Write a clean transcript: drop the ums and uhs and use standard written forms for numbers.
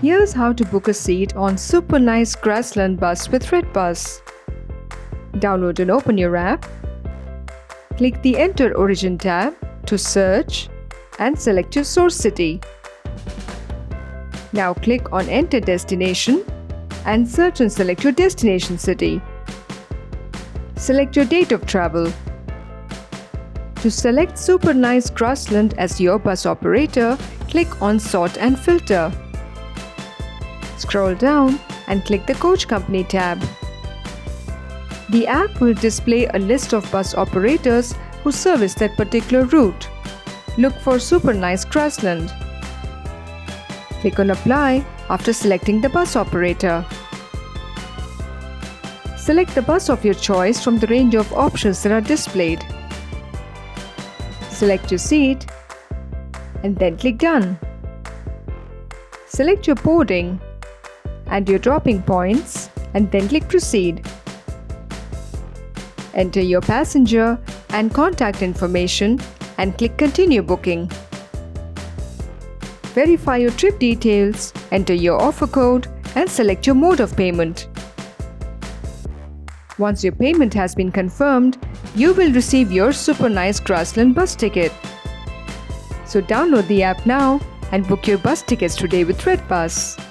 Here's how to book a seat on Supernice Grassland bus with redBus. Download and open your app. Click the Enter Origin tab to search and select your source city. Now click on Enter Destination and search and select your destination city. Select your date of travel. To select Supernice Grassland as your bus operator, click on Sort and Filter. Scroll down and click the Coach Company tab. The app will display a list of bus operators who service that particular route. Look for Supernice Grassland. Click on Apply after selecting the bus operator. Select the bus of your choice from the range of options that are displayed. Select your seat and then click Done. Select your boarding and your dropping points and then click Proceed. Enter your passenger and contact information and click Continue Booking. Verify your trip details, enter your offer code and select your mode of payment. Once your payment has been confirmed, you will receive your Supernice Grassland bus ticket. So download the app now and book your bus tickets today with redBus.